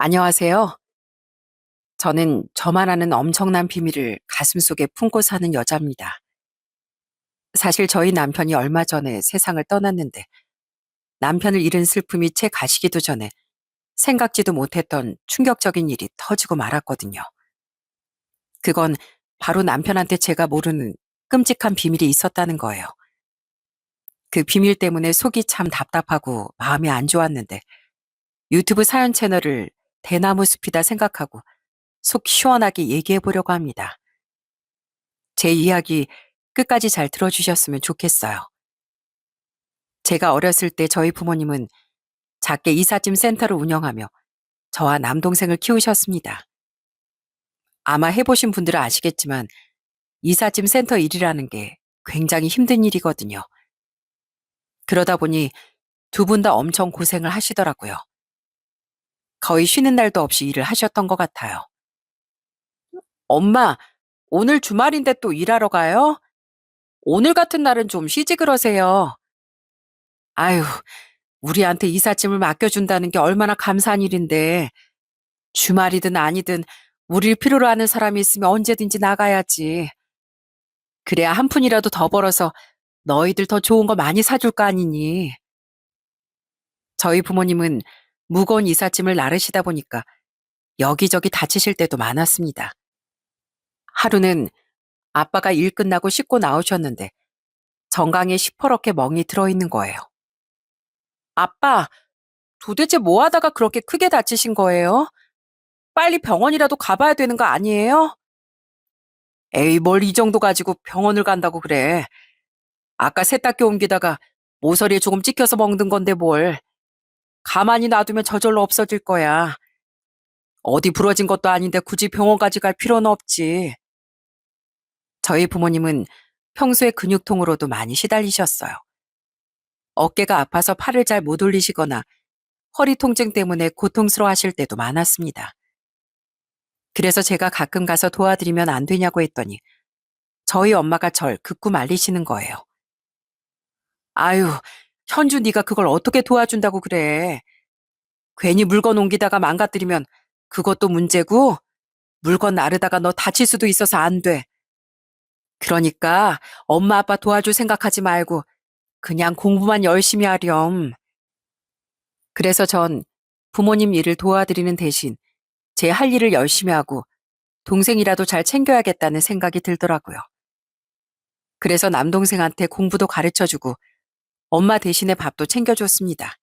안녕하세요. 저는 저만 아는 엄청난 비밀을 가슴속에 품고 사는 여자입니다. 사실 저희 남편이 얼마 전에 세상을 떠났는데 남편을 잃은 슬픔이 채 가시기도 전에 생각지도 못했던 충격적인 일이 터지고 말았거든요. 그건 바로 남편한테 제가 모르는 끔찍한 비밀이 있었다는 거예요. 그 비밀 때문에 속이 참 답답하고 마음이 안 좋았는데 유튜브 사연 채널을 대나무 숲이다 생각하고 속 시원하게 얘기해 보려고 합니다. 제 이야기 끝까지 잘 들어주셨으면 좋겠어요. 제가 어렸을 때 저희 부모님은 작게 이삿짐 센터를 운영하며 저와 남동생을 키우셨습니다. 아마 해보신 분들은 아시겠지만 이삿짐 센터 일이라는 게 굉장히 힘든 일이거든요. 그러다 보니 두 분 다 엄청 고생을 하시더라고요. 거의 쉬는 날도 없이 일을 하셨던 것 같아요. 엄마, 오늘 주말인데 또 일하러 가요? 오늘 같은 날은 좀 쉬지 그러세요. 아유, 우리한테 이삿짐을 맡겨준다는 게 얼마나 감사한 일인데 주말이든 아니든 우릴 필요로 하는 사람이 있으면 언제든지 나가야지. 그래야 한 푼이라도 더 벌어서 너희들 더 좋은 거 많이 사줄 거 아니니. 저희 부모님은 무거운 이삿짐을 나르시다 보니까 여기저기 다치실 때도 많았습니다. 하루는 아빠가 일 끝나고 씻고 나오셨는데 정강에 시퍼렇게 멍이 들어있는 거예요. 아빠, 도대체 뭐 하다가 그렇게 크게 다치신 거예요? 빨리 병원이라도 가봐야 되는 거 아니에요? 에이, 뭘 이 정도 가지고 병원을 간다고 그래. 아까 세탁기 옮기다가 모서리에 조금 찍혀서 먹는 건데 뭘. 가만히 놔두면 저절로 없어질 거야. 어디 부러진 것도 아닌데 굳이 병원까지 갈 필요는 없지. 저희 부모님은 평소에 근육통으로도 많이 시달리셨어요. 어깨가 아파서 팔을 잘 못 올리시거나 허리 통증 때문에 고통스러워 하실 때도 많았습니다. 그래서 제가 가끔 가서 도와드리면 안 되냐고 했더니 저희 엄마가 절 극구 말리시는 거예요. 아유, 현주 네가 그걸 어떻게 도와준다고 그래. 괜히 물건 옮기다가 망가뜨리면 그것도 문제고 물건 나르다가 너 다칠 수도 있어서 안 돼. 그러니까 엄마 아빠 도와줄 생각하지 말고 그냥 공부만 열심히 하렴. 그래서 전 부모님 일을 도와드리는 대신 제 할 일을 열심히 하고 동생이라도 잘 챙겨야겠다는 생각이 들더라고요. 그래서 남동생한테 공부도 가르쳐주고 엄마 대신에 밥도 챙겨줬습니다.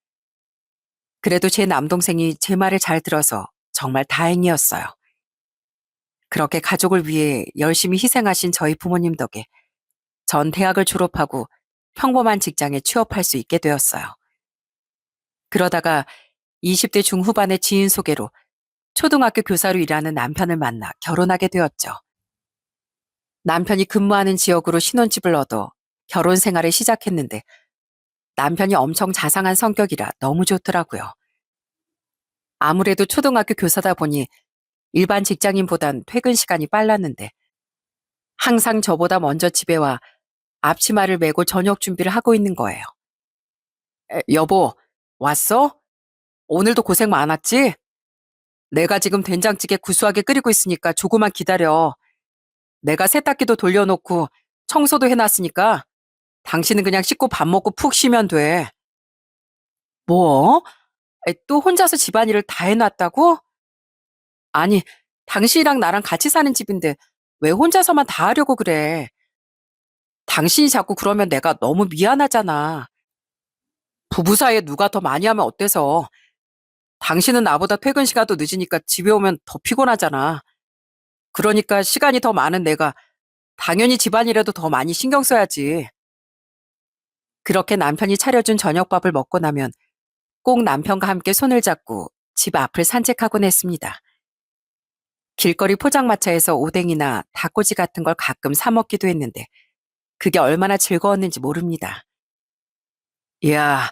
그래도 제 남동생이 제 말을 잘 들어서 정말 다행이었어요. 그렇게 가족을 위해 열심히 희생하신 저희 부모님 덕에 전 대학을 졸업하고 평범한 직장에 취업할 수 있게 되었어요. 그러다가 20대 중후반의 지인 소개로 초등학교 교사로 일하는 남편을 만나 결혼하게 되었죠. 남편이 근무하는 지역으로 신혼집을 얻어 결혼 생활을 시작했는데 남편이 엄청 자상한 성격이라 너무 좋더라고요. 아무래도 초등학교 교사다 보니 일반 직장인보단 퇴근 시간이 빨랐는데 항상 저보다 먼저 집에 와 앞치마를 메고 저녁 준비를 하고 있는 거예요. 여보, 왔어? 오늘도 고생 많았지? 내가 지금 된장찌개 구수하게 끓이고 있으니까 조금만 기다려. 내가 세탁기도 돌려놓고 청소도 해놨으니까 당신은 그냥 씻고 밥 먹고 푹 쉬면 돼. 뭐? 또 혼자서 집안일을 다 해놨다고? 아니, 당신이랑 나랑 같이 사는 집인데 왜 혼자서만 다 하려고 그래? 당신이 자꾸 그러면 내가 너무 미안하잖아. 부부 사이에 누가 더 많이 하면 어때서? 당신은 나보다 퇴근 시간도 늦으니까 집에 오면 더 피곤하잖아. 그러니까 시간이 더 많은 내가 당연히 집안일에도 더 많이 신경 써야지. 그렇게 남편이 차려준 저녁밥을 먹고 나면 꼭 남편과 함께 손을 잡고 집 앞을 산책하곤 했습니다. 길거리 포장마차에서 오뎅이나 닭꼬치 같은 걸 가끔 사 먹기도 했는데 그게 얼마나 즐거웠는지 모릅니다. 이야,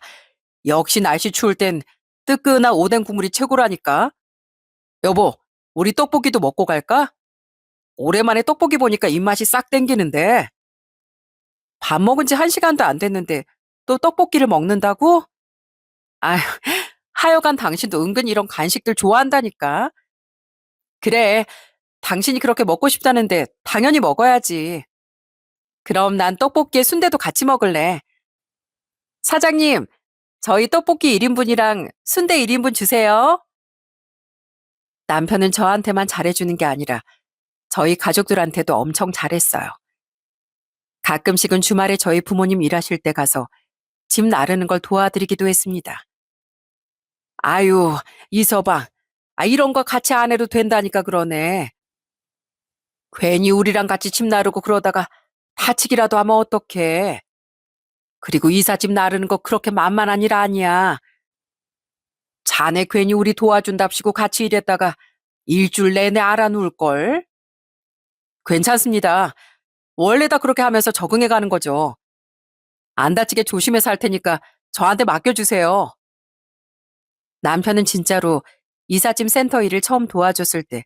역시 날씨 추울 땐 뜨끈한 오뎅 국물이 최고라니까. 여보, 우리 떡볶이도 먹고 갈까? 오랜만에 떡볶이 보니까 입맛이 싹 땡기는데. 밥 먹은 지 1시간도 안 됐는데 또 떡볶이를 먹는다고? 아휴, 하여간 당신도 은근 이런 간식들 좋아한다니까. 그래, 당신이 그렇게 먹고 싶다는데 당연히 먹어야지. 그럼 난 떡볶이에 순대도 같이 먹을래. 사장님, 저희 떡볶이 1인분이랑 순대 1인분 주세요. 남편은 저한테만 잘해주는 게 아니라 저희 가족들한테도 엄청 잘했어요. 가끔씩은 주말에 저희 부모님 일하실 때 가서 집 나르는 걸 도와드리기도 했습니다. 아유, 이서방. 이런 거 같이 안 해도 된다니까 그러네. 괜히 우리랑 같이 집 나르고 그러다가 다치기라도 하면 어떡해. 그리고 이삿짐 나르는 거 그렇게 만만한 일 아니야. 자네 괜히 우리 도와준답시고 같이 일했다가 일주일 내내 알아놓을걸? 괜찮습니다. 원래 다 그렇게 하면서 적응해 가는 거죠. 안 다치게 조심해서 할 테니까 저한테 맡겨주세요. 남편은 진짜로 이삿짐 센터 일을 처음 도와줬을 때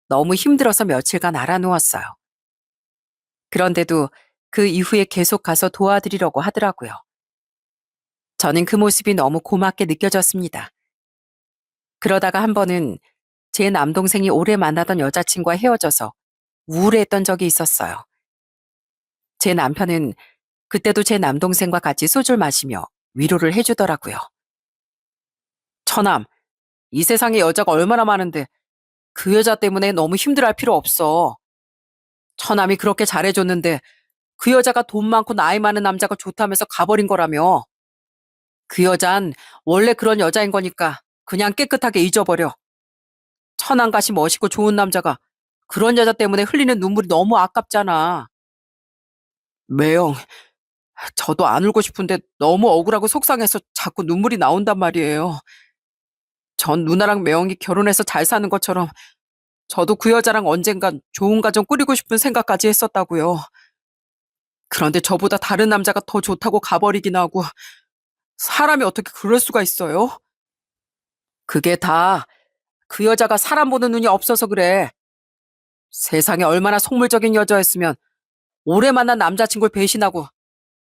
너무 힘들어서 며칠간 알아누웠어요. 그런데도 그 이후에 계속 가서 도와드리려고 하더라고요. 저는 그 모습이 너무 고맙게 느껴졌습니다. 그러다가 한 번은 제 남동생이 오래 만나던 여자친구와 헤어져서 우울해했던 적이 있었어요. 제 남편은 그때도 제 남동생과 같이 소주를 마시며 위로를 해주더라고요. 처남, 이 세상에 여자가 얼마나 많은데 그 여자 때문에 너무 힘들어할 필요 없어. 처남이 그렇게 잘해줬는데 그 여자가 돈 많고 나이 많은 남자가 좋다면서 가버린 거라며. 그 여잔 원래 그런 여자인 거니까 그냥 깨끗하게 잊어버려. 천안가시 멋있고 좋은 남자가 그런 여자 때문에 흘리는 눈물이 너무 아깝잖아. 매영, 저도 안 울고 싶은데 너무 억울하고 속상해서 자꾸 눈물이 나온단 말이에요. 전 누나랑 매영이 결혼해서 잘 사는 것처럼 저도 그 여자랑 언젠간 좋은 가정 꾸리고 싶은 생각까지 했었다고요. 그런데 저보다 다른 남자가 더 좋다고 가버리긴 하고 사람이 어떻게 그럴 수가 있어요? 그게 다 그 여자가 사람 보는 눈이 없어서 그래. 세상에 얼마나 속물적인 여자였으면 오래 만난 남자친구를 배신하고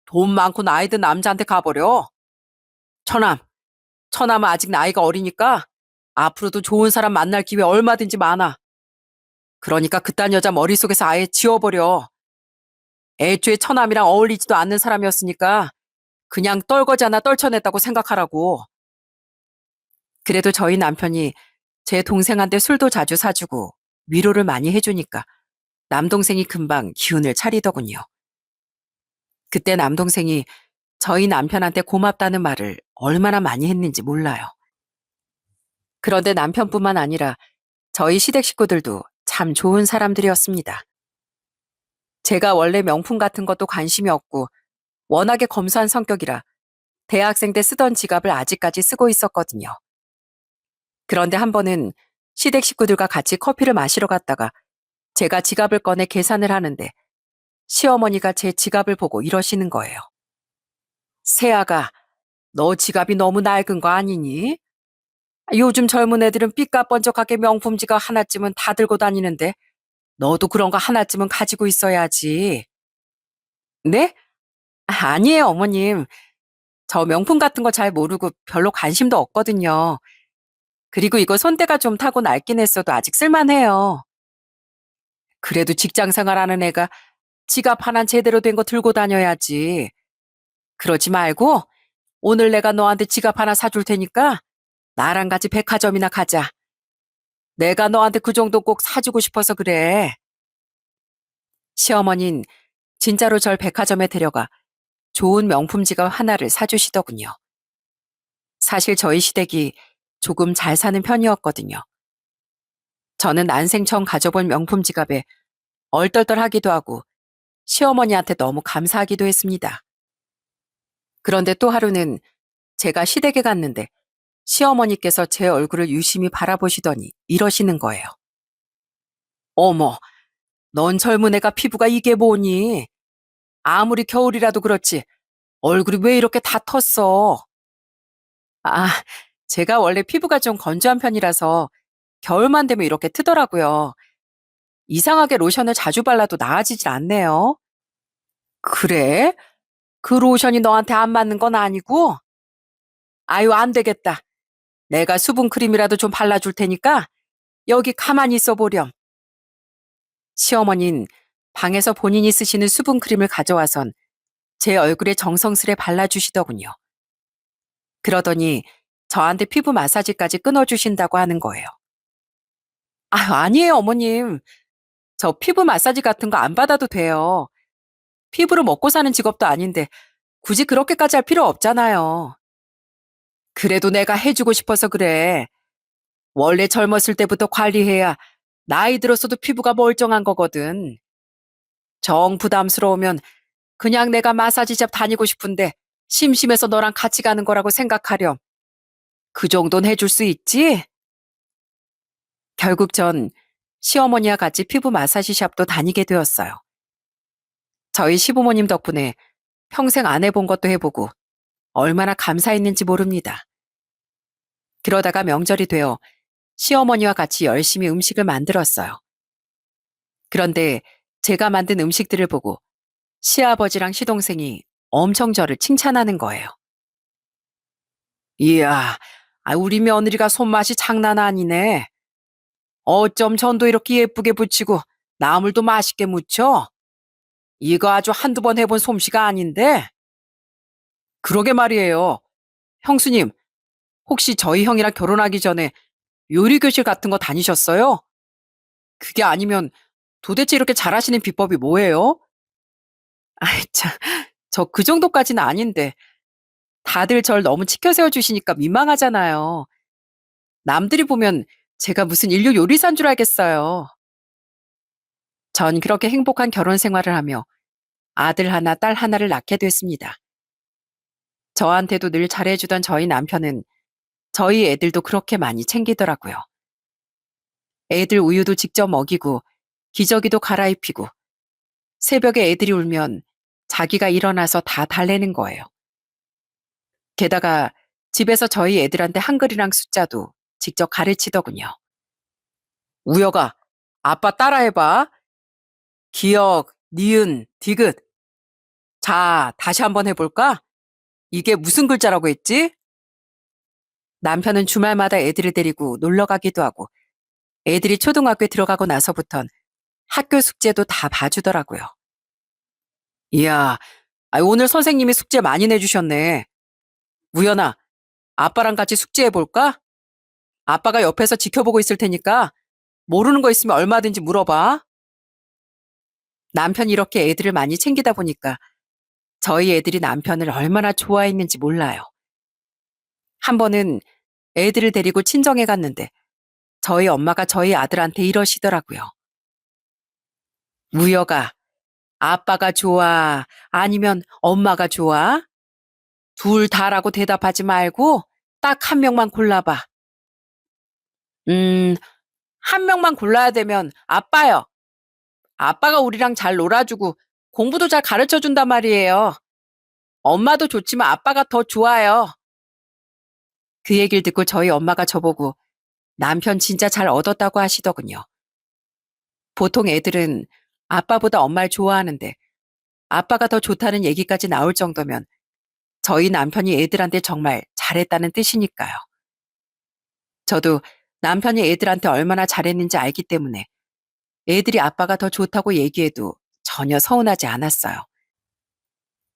돈 많고 나이 든 남자한테 가버려. 처남, 처남은 아직 나이가 어리니까 앞으로도 좋은 사람 만날 기회 얼마든지 많아. 그러니까 그딴 여자 머릿속에서 아예 지워버려. 애초에 처남이랑 어울리지도 않는 사람이었으니까 그냥 떨거지하나 떨쳐냈다고 생각하라고. 그래도 저희 남편이 제 동생한테 술도 자주 사주고 위로를 많이 해주니까 남동생이 금방 기운을 차리더군요. 그때 남동생이 저희 남편한테 고맙다는 말을 얼마나 많이 했는지 몰라요. 그런데 남편뿐만 아니라 저희 시댁 식구들도 참 좋은 사람들이었습니다. 제가 원래 명품 같은 것도 관심이 없고 워낙에 검소한 성격이라 대학생 때 쓰던 지갑을 아직까지 쓰고 있었거든요. 그런데 한 번은 시댁 식구들과 같이 커피를 마시러 갔다가 제가 지갑을 꺼내 계산을 하는데 시어머니가 제 지갑을 보고 이러시는 거예요. 세아가, 너 지갑이 너무 낡은 거 아니니? 요즘 젊은 애들은 삐까뻔쩍하게 명품 지갑 하나쯤은 다 들고 다니는데 너도 그런 거 하나쯤은 가지고 있어야지. 네? 아니에요, 어머님. 저 명품 같은 거 잘 모르고 별로 관심도 없거든요. 그리고 이거 손때가 좀 타고 낡긴 했어도 아직 쓸만해요. 그래도 직장 생활하는 애가 지갑 하나 제대로 된 거 들고 다녀야지. 그러지 말고 오늘 내가 너한테 지갑 하나 사줄 테니까 나랑 같이 백화점이나 가자. 내가 너한테 그 정도 꼭 사주고 싶어서 그래. 시어머니는 진짜로 절 백화점에 데려가 좋은 명품 지갑 하나를 사주시더군요. 사실 저희 시댁이 조금 잘 사는 편이었거든요. 저는 난생 처음 가져본 명품 지갑에 얼떨떨하기도 하고 시어머니한테 너무 감사하기도 했습니다. 그런데 또 하루는 제가 시댁에 갔는데 시어머니께서 제 얼굴을 유심히 바라보시더니 이러시는 거예요. 어머, 넌 젊은 애가 피부가 이게 뭐니? 아무리 겨울이라도 그렇지 얼굴이 왜 이렇게 다 텄어? 아, 제가 원래 피부가 좀 건조한 편이라서 겨울만 되면 이렇게 트더라고요. 이상하게 로션을 자주 발라도 나아지질 않네요. 그래? 그 로션이 너한테 안 맞는 건 아니고? 아유, 안 되겠다. 내가 수분 크림이라도 좀 발라줄 테니까 여기 가만히 있어 보렴. 시어머니는 방에서 본인이 쓰시는 수분 크림을 가져와선 제 얼굴에 정성스레 발라주시더군요. 그러더니 저한테 피부 마사지까지 끊어주신다고 하는 거예요. 아니에요, 어머님. 저 피부 마사지 같은 거 안 받아도 돼요. 피부로 먹고 사는 직업도 아닌데 굳이 그렇게까지 할 필요 없잖아요. 그래도 내가 해주고 싶어서 그래. 원래 젊었을 때부터 관리해야 나이 들었어도 피부가 멀쩡한 거거든. 정 부담스러우면 그냥 내가 마사지샵 다니고 싶은데 심심해서 너랑 같이 가는 거라고 생각하렴. 그 정도는 해줄 수 있지? 결국 전 시어머니와 같이 피부 마사지 샵도 다니게 되었어요. 저희 시부모님 덕분에 평생 안 해본 것도 해보고 얼마나 감사했는지 모릅니다. 그러다가 명절이 되어 시어머니와 같이 열심히 음식을 만들었어요. 그런데 제가 만든 음식들을 보고 시아버지랑 시동생이 엄청 저를 칭찬하는 거예요. 이야, 우리 며느리가 손맛이 장난 아니네. 어쩜 전도 이렇게 예쁘게 부치고 나물도 맛있게 무쳐? 이거 아주 한두 번 해본 솜씨가 아닌데? 그러게 말이에요. 형수님, 혹시 저희 형이랑 결혼하기 전에 요리 교실 같은 거 다니셨어요? 그게 아니면 도대체 이렇게 잘하시는 비법이 뭐예요? 아이, 참, 저 그 정도까지는 아닌데. 다들 절 너무 치켜 세워주시니까 민망하잖아요. 남들이 보면 제가 무슨 인류 요리사인 줄 알겠어요. 전 그렇게 행복한 결혼 생활을 하며 아들 하나, 딸 하나를 낳게 됐습니다. 저한테도 늘 잘해주던 저희 남편은 저희 애들도 그렇게 많이 챙기더라고요. 애들 우유도 직접 먹이고 기저귀도 갈아입히고 새벽에 애들이 울면 자기가 일어나서 다 달래는 거예요. 게다가 집에서 저희 애들한테 한글이랑 숫자도 직접 가르치더군요. 우여가 아빠 따라해봐. 기역, 니은, 디귿. 자, 다시 한번 해볼까? 이게 무슨 글자라고 했지? 남편은 주말마다 애들을 데리고 놀러 가기도 하고 애들이 초등학교에 들어가고 나서부턴 학교 숙제도 다 봐주더라고요. 이야, 오늘 선생님이 숙제 많이 내주셨네. 우연아, 아빠랑 같이 숙제해볼까? 아빠가 옆에서 지켜보고 있을 테니까 모르는 거 있으면 얼마든지 물어봐. 남편이 이렇게 애들을 많이 챙기다 보니까 저희 애들이 남편을 얼마나 좋아했는지 몰라요. 한 번은 애들을 데리고 친정에 갔는데 저희 엄마가 저희 아들한테 이러시더라고요. 우여가 아빠가 좋아? 아니면 엄마가 좋아? 둘 다라고 대답하지 말고 딱 한 명만 골라봐. 음, 한 명만 골라야 되면 아빠요. 아빠가 우리랑 잘 놀아주고 공부도 잘 가르쳐 준단 말이에요. 엄마도 좋지만 아빠가 더 좋아요. 그 얘기를 듣고 저희 엄마가 저보고 남편 진짜 잘 얻었다고 하시더군요. 보통 애들은 아빠보다 엄마를 좋아하는데 아빠가 더 좋다는 얘기까지 나올 정도면 저희 남편이 애들한테 정말 잘했다는 뜻이니까요. 저도 남편이 애들한테 얼마나 잘했는지 알기 때문에 애들이 아빠가 더 좋다고 얘기해도 전혀 서운하지 않았어요.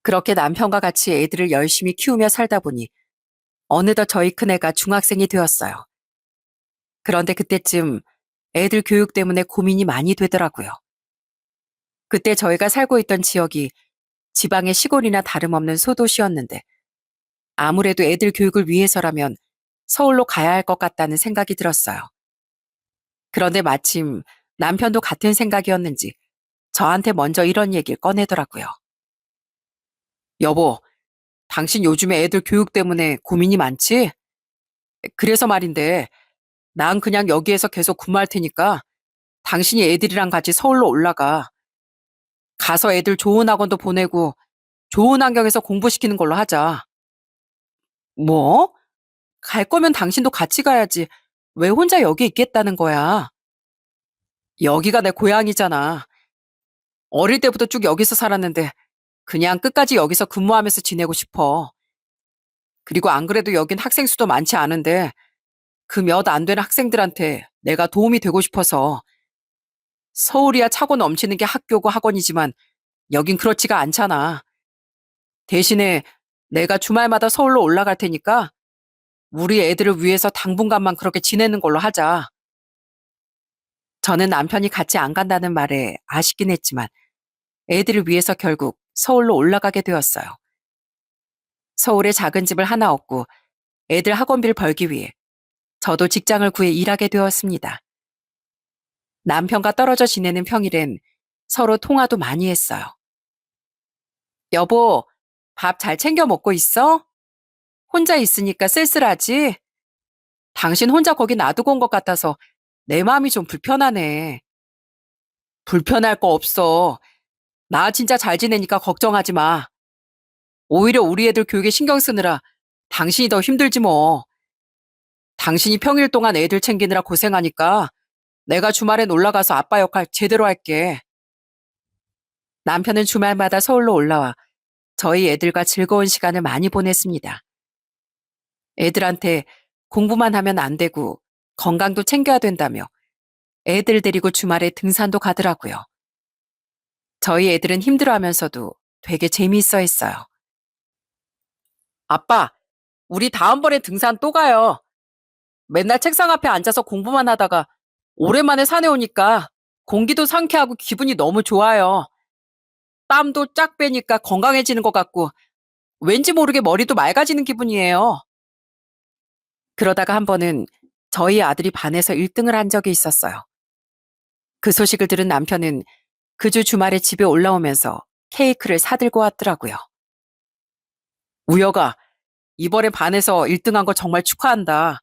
그렇게 남편과 같이 애들을 열심히 키우며 살다 보니 어느덧 저희 큰애가 중학생이 되었어요. 그런데 그때쯤 애들 교육 때문에 고민이 많이 되더라고요. 그때 저희가 살고 있던 지역이 지방의 시골이나 다름없는 소도시였는데 아무래도 애들 교육을 위해서라면 서울로 가야 할 것 같다는 생각이 들었어요. 그런데 마침 남편도 같은 생각이었는지 저한테 먼저 이런 얘기를 꺼내더라고요. 여보, 당신 요즘에 애들 교육 때문에 고민이 많지? 그래서 말인데 난 그냥 여기에서 계속 근무할 테니까 당신이 애들이랑 같이 서울로 올라가. 가서 애들 좋은 학원도 보내고 좋은 환경에서 공부시키는 걸로 하자. 뭐? 갈 거면 당신도 같이 가야지. 왜 혼자 여기 있겠다는 거야? 여기가 내 고향이잖아. 어릴 때부터 쭉 여기서 살았는데 그냥 끝까지 여기서 근무하면서 지내고 싶어. 그리고 안 그래도 여긴 학생 수도 많지 않은데 그 몇 안 되는 학생들한테 내가 도움이 되고 싶어서. 서울이야 차고 넘치는 게 학교고 학원이지만 여긴 그렇지가 않잖아. 대신에 내가 주말마다 서울로 올라갈 테니까 우리 애들을 위해서 당분간만 그렇게 지내는 걸로 하자. 저는 남편이 같이 안 간다는 말에 아쉽긴 했지만 애들을 위해서 결국 서울로 올라가게 되었어요. 서울에 작은 집을 하나 얻고 애들 학원비를 벌기 위해 저도 직장을 구해 일하게 되었습니다. 남편과 떨어져 지내는 평일엔 서로 통화도 많이 했어요. 여보, 밥 잘 챙겨 먹고 있어? 혼자 있으니까 쓸쓸하지? 당신 혼자 거기 놔두고 온 것 같아서 내 마음이 좀 불편하네. 불편할 거 없어. 나 진짜 잘 지내니까 걱정하지 마. 오히려 우리 애들 교육에 신경 쓰느라 당신이 더 힘들지 뭐. 당신이 평일 동안 애들 챙기느라 고생하니까 내가 주말엔 올라가서 아빠 역할 제대로 할게. 남편은 주말마다 서울로 올라와 저희 애들과 즐거운 시간을 많이 보냈습니다. 애들한테 공부만 하면 안 되고 건강도 챙겨야 된다며 애들 데리고 주말에 등산도 가더라고요. 저희 애들은 힘들어하면서도 되게 재미있어 했어요. 아빠, 우리 다음번에 등산 또 가요. 맨날 책상 앞에 앉아서 공부만 하다가 오랜만에 산에 오니까 공기도 상쾌하고 기분이 너무 좋아요. 땀도 쫙 빼니까 건강해지는 것 같고 왠지 모르게 머리도 맑아지는 기분이에요. 그러다가 한 번은 저희 아들이 반에서 1등을 한 적이 있었어요. 그 소식을 들은 남편은 그 주 주말에 집에 올라오면서 케이크를 사들고 왔더라고요. 우여가, 이번에 반에서 1등한 거 정말 축하한다.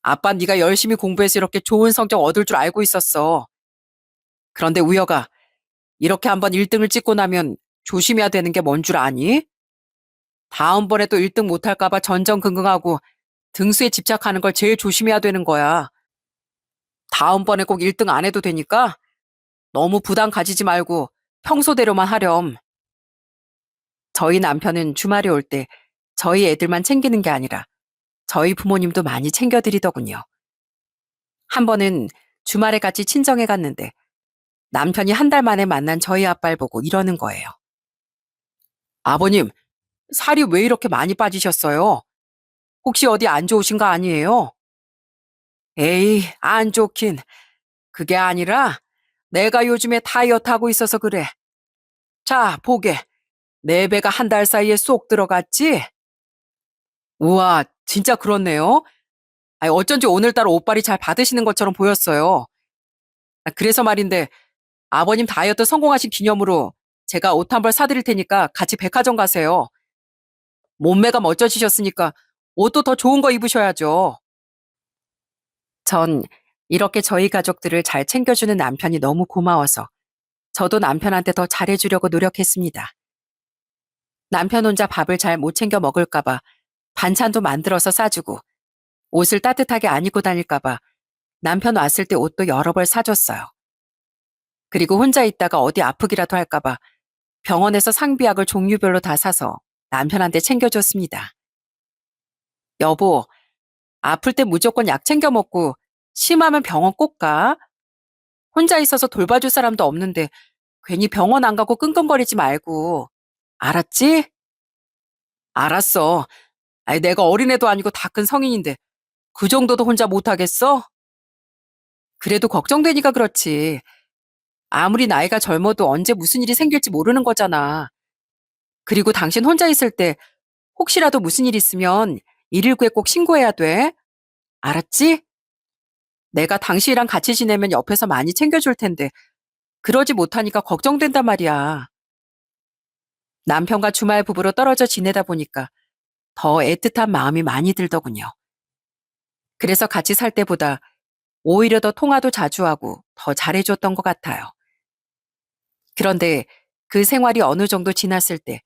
아빠 네가 열심히 공부해서 이렇게 좋은 성적 얻을 줄 알고 있었어. 그런데 우여가, 이렇게 한번 1등을 찍고 나면 조심해야 되는 게 뭔 줄 아니? 다음번에 또 1등 못할까 봐 전전긍긍하고 등수에 집착하는 걸 제일 조심해야 되는 거야. 다음번에 꼭 1등 안 해도 되니까 너무 부담 가지지 말고 평소대로만 하렴. 저희 남편은 주말에 올 때 저희 애들만 챙기는 게 아니라 저희 부모님도 많이 챙겨드리더군요. 한 번은 주말에 같이 친정에 갔는데 남편이 한 달 만에 만난 저희 아빠를 보고 이러는 거예요. 아버님, 살이 왜 이렇게 많이 빠지셨어요? 혹시 어디 안 좋으신 거 아니에요? 에이, 안 좋긴. 그게 아니라 내가 요즘에 다이어트 하고 있어서 그래. 자, 보게. 내 배가 한 달 사이에 쏙 들어갔지? 우와, 진짜 그렇네요. 아니, 어쩐지 오늘따라 옷빨이 잘 받으시는 것처럼 보였어요. 그래서 말인데 아버님 다이어트 성공하신 기념으로 제가 옷 한 벌 사드릴 테니까 같이 백화점 가세요. 몸매가 멋져지셨으니까 옷도 더 좋은 거 입으셔야죠. 전 이렇게 저희 가족들을 잘 챙겨주는 남편이 너무 고마워서 저도 남편한테 더 잘해주려고 노력했습니다. 남편 혼자 밥을 잘 못 챙겨 먹을까봐 반찬도 만들어서 싸주고 옷을 따뜻하게 안 입고 다닐까봐 남편 왔을 때 옷도 여러 벌 사줬어요. 그리고 혼자 있다가 어디 아프기라도 할까봐 병원에서 상비약을 종류별로 다 사서 남편한테 챙겨줬습니다. 여보, 아플 때 무조건 약 챙겨 먹고 심하면 병원 꼭 가. 혼자 있어서 돌봐줄 사람도 없는데 괜히 병원 안 가고 끙끙거리지 말고. 알았지? 알았어. 아니, 내가 어린애도 아니고 다 큰 성인인데 그 정도도 혼자 못하겠어? 그래도 걱정되니까 그렇지. 아무리 나이가 젊어도 언제 무슨 일이 생길지 모르는 거잖아. 그리고 당신 혼자 있을 때 혹시라도 무슨 일 있으면 119에 꼭 신고해야 돼. 알았지? 내가 당신이랑 같이 지내면 옆에서 많이 챙겨줄 텐데 그러지 못하니까 걱정된단 말이야. 남편과 주말 부부로 떨어져 지내다 보니까 더 애틋한 마음이 많이 들더군요. 그래서 같이 살 때보다 오히려 더 통화도 자주 하고 더 잘해줬던 것 같아요. 그런데 그 생활이 어느 정도 지났을 때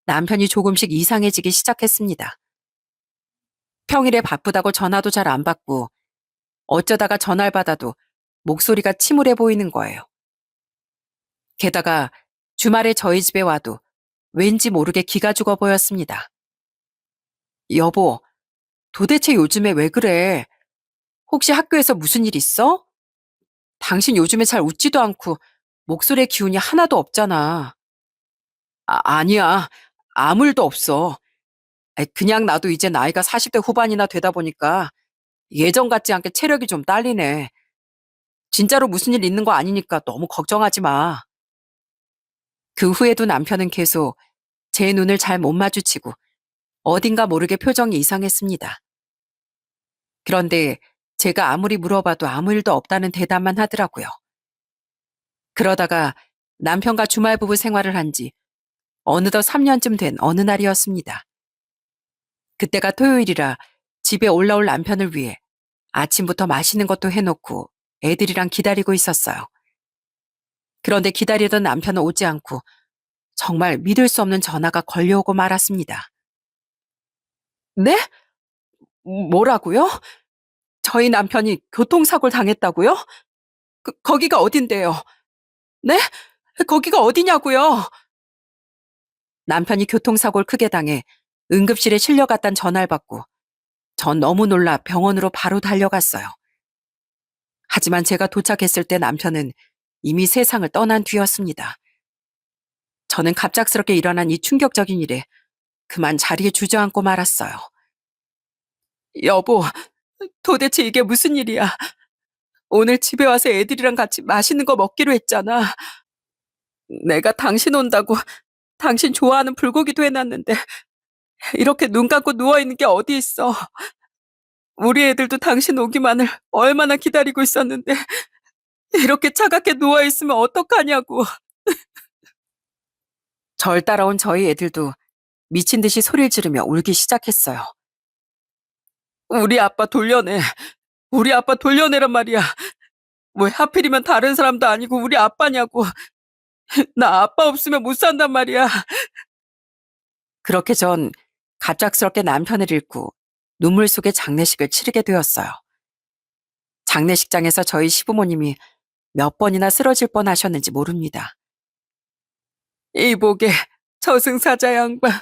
남편이 조금씩 이상해지기 시작했습니다. 평일에 바쁘다고 전화도 잘 안 받고 어쩌다가 전화를 받아도 목소리가 침울해 보이는 거예요. 게다가 주말에 저희 집에 와도 왠지 모르게 기가 죽어 보였습니다. 여보, 도대체 요즘에 왜 그래? 혹시 학교에서 무슨 일 있어? 당신 요즘에 잘 웃지도 않고 목소리에 기운이 하나도 없잖아. 아니야. 아무 일도 없어. 그냥 나도 이제 나이가 40대 후반이나 되다 보니까 예전 같지 않게 체력이 좀 딸리네. 진짜로 무슨 일 있는 거 아니니까 너무 걱정하지 마. 그 후에도 남편은 계속 제 눈을 잘 못 마주치고 어딘가 모르게 표정이 이상했습니다. 그런데 제가 아무리 물어봐도 아무 일도 없다는 대답만 하더라고요. 그러다가 남편과 주말 부부 생활을 한 지 어느덧 3년쯤 된 어느 날이었습니다. 그때가 토요일이라 집에 올라올 남편을 위해 아침부터 맛있는 것도 해놓고 애들이랑 기다리고 있었어요. 그런데 기다리던 남편은 오지 않고 정말 믿을 수 없는 전화가 걸려오고 말았습니다. 네? 뭐라고요? 저희 남편이 교통사고를 당했다고요? 거기가 어딘데요? 네? 거기가 어디냐고요? 남편이 교통사고를 크게 당해 응급실에 실려갔단 전화를 받고 전 너무 놀라 병원으로 바로 달려갔어요. 하지만 제가 도착했을 때 남편은 이미 세상을 떠난 뒤였습니다. 저는 갑작스럽게 일어난 이 충격적인 일에 그만 자리에 주저앉고 말았어요. 여보, 도대체 이게 무슨 일이야? 오늘 집에 와서 애들이랑 같이 맛있는 거 먹기로 했잖아. 내가 당신 온다고 당신 좋아하는 불고기도 해놨는데 이렇게 눈 감고 누워있는 게 어디 있어. 우리 애들도 당신 오기만을 얼마나 기다리고 있었는데 이렇게 차갑게 누워있으면 어떡하냐고. 절 따라온 저희 애들도 미친 듯이 소리를 지르며 울기 시작했어요. 우리 아빠 돌려내. 우리 아빠 돌려내란 말이야. 왜 하필이면 다른 사람도 아니고 우리 아빠냐고. 나 아빠 없으면 못 산단 말이야. 그렇게 전 갑작스럽게 남편을 잃고 눈물 속에 장례식을 치르게 되었어요. 장례식장에서 저희 시부모님이 몇 번이나 쓰러질 뻔하셨는지 모릅니다. 이복의 저승사자 양반,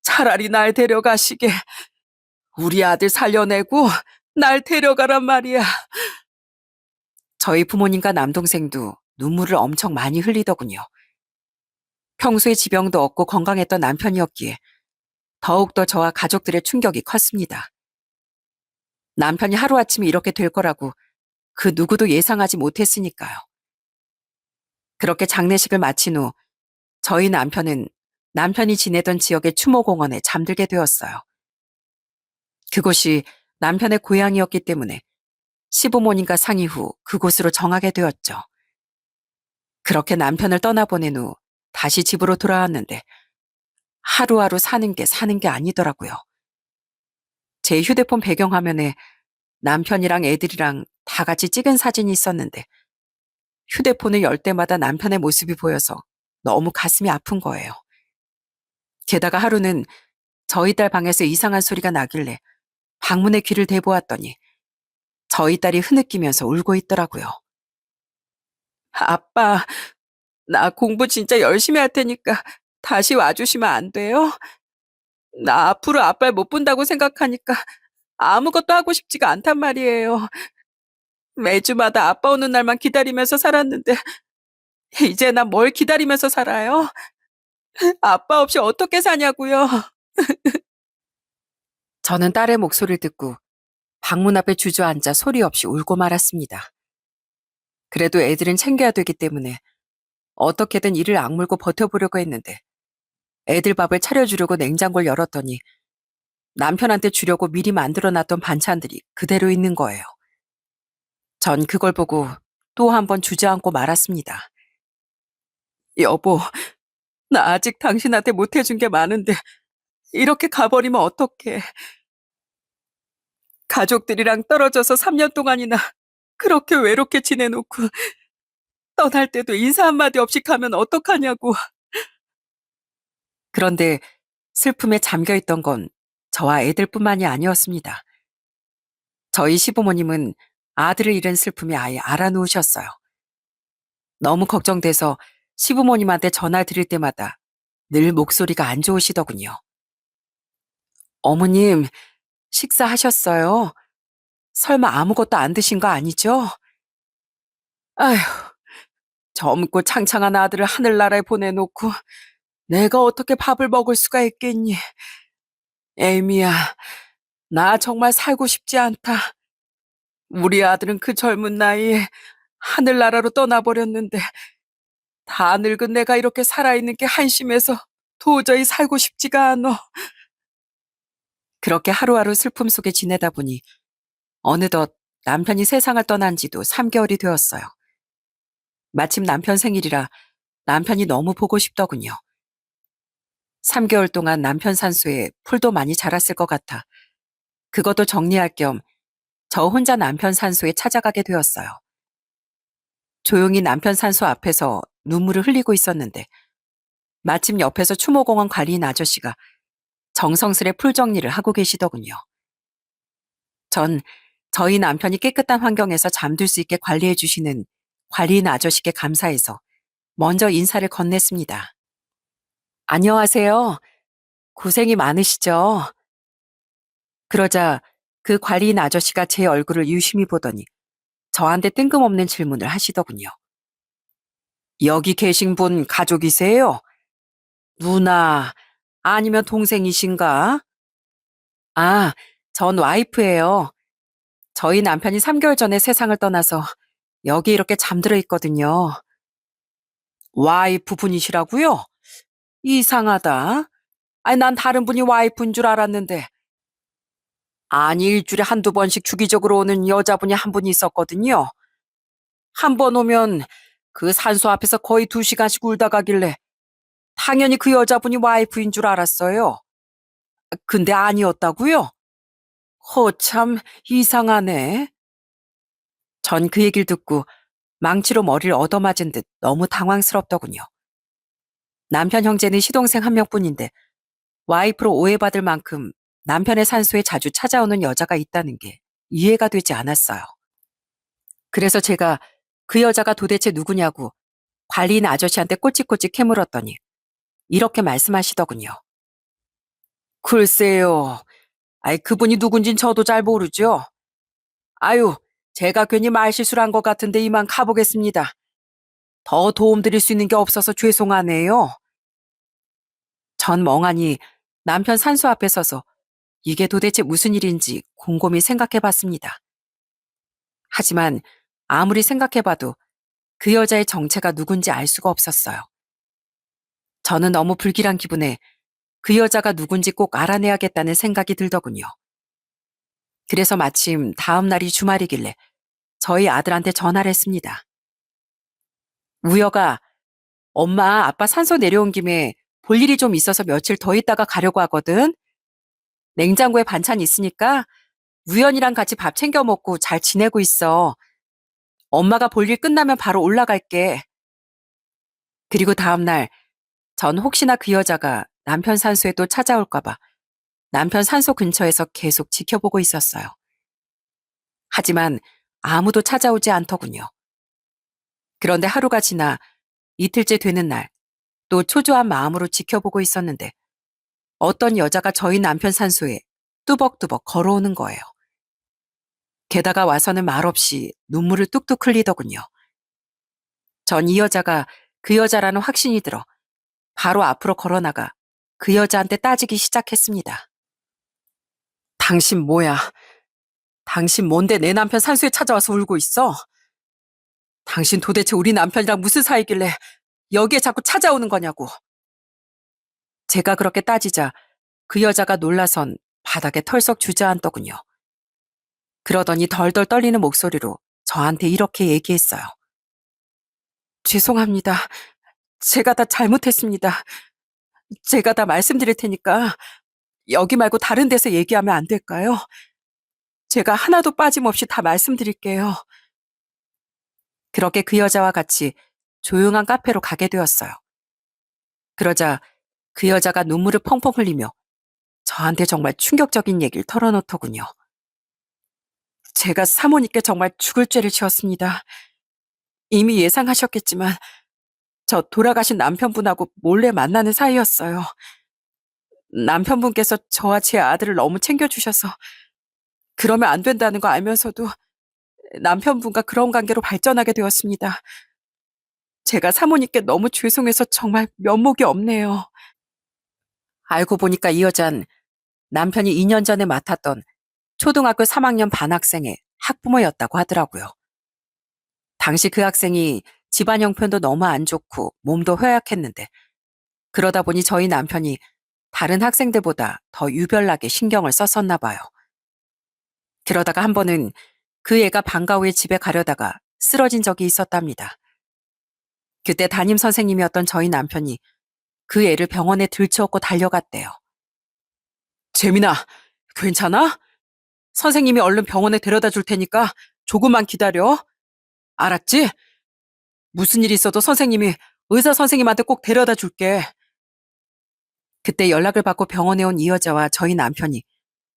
차라리 날 데려가시게. 우리 아들 살려내고 날 데려가란 말이야. 저희 부모님과 남동생도 눈물을 엄청 많이 흘리더군요. 평소에 지병도 없고 건강했던 남편이었기에 더욱더 저와 가족들의 충격이 컸습니다. 남편이 하루아침에 이렇게 될 거라고 그 누구도 예상하지 못했으니까요. 그렇게 장례식을 마친 후 저희 남편은 남편이 지내던 지역의 추모공원에 잠들게 되었어요. 그곳이 남편의 고향이었기 때문에 시부모님과 상의 후 그곳으로 정하게 되었죠. 그렇게 남편을 떠나보낸 후 다시 집으로 돌아왔는데 하루하루 사는 게 아니더라고요. 제 휴대폰 배경화면에 남편이랑 애들이랑 다 같이 찍은 사진이 있었는데 휴대폰을 열 때마다 남편의 모습이 보여서 너무 가슴이 아픈 거예요. 게다가 하루는 저희 딸 방에서 이상한 소리가 나길래 방문에 귀를 대보았더니 저희 딸이 흐느끼면서 울고 있더라고요. 아빠, 나 공부 진짜 열심히 할 테니까 다시 와주시면 안 돼요? 나 앞으로 아빠를 못 본다고 생각하니까 아무것도 하고 싶지가 않단 말이에요. 매주마다 아빠 오는 날만 기다리면서 살았는데 이제 나 뭘 기다리면서 살아요? 아빠 없이 어떻게 사냐고요? 저는 딸의 목소리를 듣고 방문 앞에 주저앉아 소리 없이 울고 말았습니다. 그래도 애들은 챙겨야 되기 때문에 어떻게든 이를 악물고 버텨보려고 했는데 애들 밥을 차려주려고 냉장고를 열었더니 남편한테 주려고 미리 만들어놨던 반찬들이 그대로 있는 거예요. 전 그걸 보고 또 한 번 주저앉고 말았습니다. 여보, 나 아직 당신한테 못해준 게 많은데 이렇게 가버리면 어떡해. 가족들이랑 떨어져서 3년 동안이나 그렇게 외롭게 지내놓고 떠날 때도 인사 한마디 없이 가면 어떡하냐고. 그런데 슬픔에 잠겨있던 건 저와 애들뿐만이 아니었습니다. 저희 시부모님은 아들을 잃은 슬픔이 아예 알아놓으셨어요. 너무 걱정돼서 시부모님한테 전화 드릴 때마다 늘 목소리가 안 좋으시더군요. 어머님, 식사하셨어요? 설마 아무것도 안 드신 거 아니죠? 아휴, 젊고 창창한 아들을 하늘나라에 보내놓고 내가 어떻게 밥을 먹을 수가 있겠니? 에이미야, 나 정말 살고 싶지 않다. 우리 아들은 그 젊은 나이에 하늘나라로 떠나버렸는데 다 늙은 내가 이렇게 살아있는 게 한심해서 도저히 살고 싶지가 않아. 그렇게 하루하루 슬픔 속에 지내다 보니 어느덧 남편이 세상을 떠난 지도 3개월이 되었어요. 마침 남편 생일이라 남편이 너무 보고 싶더군요. 3개월 동안 남편 산소에 풀도 많이 자랐을 것 같아 그것도 정리할 겸 저 혼자 남편 산소에 찾아가게 되었어요. 조용히 남편 산소 앞에서 눈물을 흘리고 있었는데 마침 옆에서 추모공원 관리인 아저씨가 정성스레 풀 정리를 하고 계시더군요. 전 저희 남편이 깨끗한 환경에서 잠들 수 있게 관리해 주시는 관리인 아저씨께 감사해서 먼저 인사를 건넸습니다. 안녕하세요. 고생이 많으시죠? 그러자 그 관리인 아저씨가 제 얼굴을 유심히 보더니 저한테 뜬금없는 질문을 하시더군요. 여기 계신 분 가족이세요? 누나, 아니면 동생이신가? 아, 전 와이프예요. 저희 남편이 3개월 전에 세상을 떠나서 여기 이렇게 잠들어 있거든요. 와이프 분이시라고요? 이상하다. 아니, 난 다른 분이 와이프인 줄 알았는데. 아니, 일주일에 한두 번씩 주기적으로 오는 여자분이 한 분 있었거든요. 한 번 오면 그 산소 앞에서 거의 2시간씩 울다 가길래 당연히 그 여자분이 와이프인 줄 알았어요. 근데 아니었다고요? 허참 이상하네. 전 그 얘기를 듣고 망치로 머리를 얻어맞은 듯 너무 당황스럽더군요. 남편 형제는 시동생 한 명뿐인데 와이프로 오해받을 만큼 남편의 산소에 자주 찾아오는 여자가 있다는 게 이해가 되지 않았어요. 그래서 제가 그 여자가 도대체 누구냐고 관리인 아저씨한테 꼬치꼬치 캐물었더니 이렇게 말씀하시더군요. 글쎄요. 아이, 그분이 누군진 저도 잘 모르죠. 아유, 제가 괜히 말실수를 한 것 같은데 이만 가보겠습니다. 더 도움드릴 수 있는 게 없어서 죄송하네요. 전 멍하니 남편 산소 앞에 서서 이게 도대체 무슨 일인지 곰곰이 생각해 봤습니다. 하지만 아무리 생각해봐도 그 여자의 정체가 누군지 알 수가 없었어요. 저는 너무 불길한 기분에 그 여자가 누군지 꼭 알아내야겠다는 생각이 들더군요. 그래서 마침 다음 날이 주말이길래 저희 아들한테 전화를 했습니다. 우여가 엄마, 아빠 산소 내려온 김에 볼 일이 좀 있어서 며칠 더 있다가 가려고 하거든. 냉장고에 반찬 있으니까 우연이랑 같이 밥 챙겨 먹고 잘 지내고 있어. 엄마가 볼 일 끝나면 바로 올라갈게. 그리고 다음날 전 혹시나 그 여자가 남편 산소에 또 찾아올까봐 남편 산소 근처에서 계속 지켜보고 있었어요. 하지만 아무도 찾아오지 않더군요. 그런데 하루가 지나 이틀째 되는 날 또 초조한 마음으로 지켜보고 있었는데 어떤 여자가 저희 남편 산소에 뚜벅뚜벅 걸어오는 거예요. 게다가 와서는 말없이 눈물을 뚝뚝 흘리더군요. 전 이 여자가 그 여자라는 확신이 들어 바로 앞으로 걸어나가 그 여자한테 따지기 시작했습니다. 당신 뭐야? 당신 뭔데 내 남편 산소에 찾아와서 울고 있어? 당신 도대체 우리 남편이랑 무슨 사이길래 여기에 자꾸 찾아오는 거냐고. 제가 그렇게 따지자 그 여자가 놀라선 바닥에 털썩 주저앉더군요. 그러더니 덜덜 떨리는 목소리로 저한테 이렇게 얘기했어요. 죄송합니다. 제가 다 잘못했습니다. 제가 다 말씀드릴 테니까 여기 말고 다른 데서 얘기하면 안 될까요? 제가 하나도 빠짐없이 다 말씀드릴게요. 그렇게 그 여자와 같이 조용한 카페로 가게 되었어요. 그러자 그 여자가 눈물을 펑펑 흘리며 저한테 정말 충격적인 얘기를 털어놓더군요. 제가 사모님께 정말 죽을 죄를 지었습니다. 이미 예상하셨겠지만 저 돌아가신 남편분하고 몰래 만나는 사이였어요. 남편분께서 저와 제 아들을 너무 챙겨주셔서 그러면 안 된다는 거 알면서도 남편분과 그런 관계로 발전하게 되었습니다. 제가 사모님께 너무 죄송해서 정말 면목이 없네요. 알고 보니까 이 여잔 남편이 2년 전에 맡았던 초등학교 3학년 반 학생의 학부모였다고 하더라고요. 당시 그 학생이 집안 형편도 너무 안 좋고 몸도 허약했는데 그러다 보니 저희 남편이 다른 학생들보다 더 유별나게 신경을 썼었나 봐요. 그러다가 한 번은 그 애가 방과 후에 집에 가려다가 쓰러진 적이 있었답니다. 그때 담임 선생님이었던 저희 남편이 그 애를 병원에 들쳐업고 달려갔대요. 재민아, 괜찮아? 선생님이 얼른 병원에 데려다 줄 테니까 조금만 기다려. 알았지? 무슨 일 있어도 선생님이 의사 선생님한테 꼭 데려다 줄게. 그때 연락을 받고 병원에 온 이 여자와 저희 남편이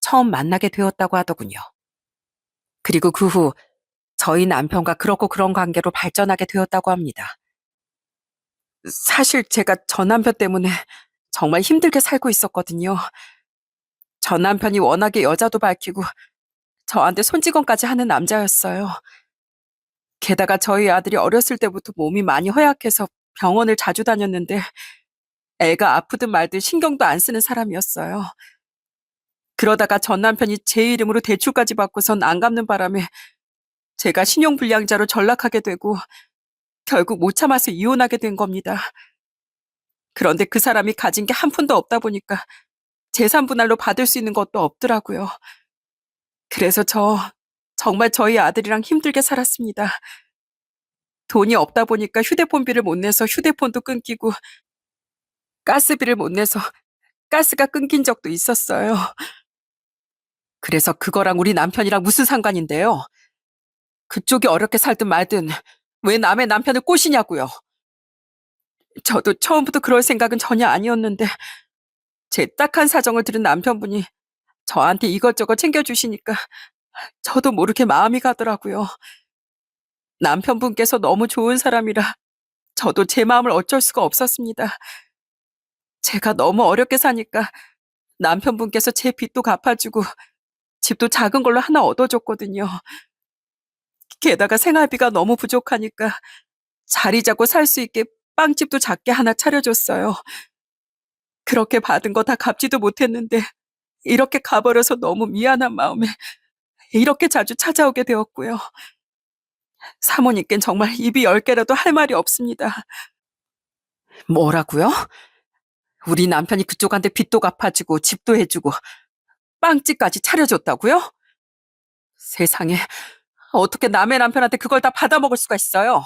처음 만나게 되었다고 하더군요. 그리고 그 후 저희 남편과 그렇고 그런 관계로 발전하게 되었다고 합니다. 사실 제가 전 남편 때문에 정말 힘들게 살고 있었거든요. 전 남편이 워낙에 여자도 밝히고 저한테 손찌검까지 하는 남자였어요. 게다가 저희 아들이 어렸을 때부터 몸이 많이 허약해서 병원을 자주 다녔는데 애가 아프든 말든 신경도 안 쓰는 사람이었어요. 그러다가 전 남편이 제 이름으로 대출까지 받고선 안 갚는 바람에 제가 신용불량자로 전락하게 되고 결국 못 참아서 이혼하게 된 겁니다. 그런데 그 사람이 가진 게 한 푼도 없다 보니까 재산 분할로 받을 수 있는 것도 없더라고요. 그래서 정말 저희 아들이랑 힘들게 살았습니다. 돈이 없다 보니까 휴대폰비를 못 내서 휴대폰도 끊기고 가스비를 못 내서 가스가 끊긴 적도 있었어요. 그래서 그거랑 우리 남편이랑 무슨 상관인데요? 그쪽이 어렵게 살든 말든 왜 남의 남편을 꼬시냐고요. 저도 처음부터 그럴 생각은 전혀 아니었는데 제 딱한 사정을 들은 남편분이 저한테 이것저것 챙겨주시니까 저도 모르게 마음이 가더라고요. 남편분께서 너무 좋은 사람이라 저도 제 마음을 어쩔 수가 없었습니다. 제가 너무 어렵게 사니까 남편분께서 제 빚도 갚아주고 집도 작은 걸로 하나 얻어줬거든요. 게다가 생활비가 너무 부족하니까 자리 잡고 살 수 있게 빵집도 작게 하나 차려줬어요. 그렇게 받은 거 다 갚지도 못했는데 이렇게 가버려서 너무 미안한 마음에 이렇게 자주 찾아오게 되었고요. 사모님께는 정말 입이 10개라도 할 말이 없습니다. 뭐라고요? 우리 남편이 그쪽한테 빚도 갚아주고 집도 해주고 빵집까지 차려줬다고요? 세상에 어떻게 남의 남편한테 그걸 다 받아먹을 수가 있어요?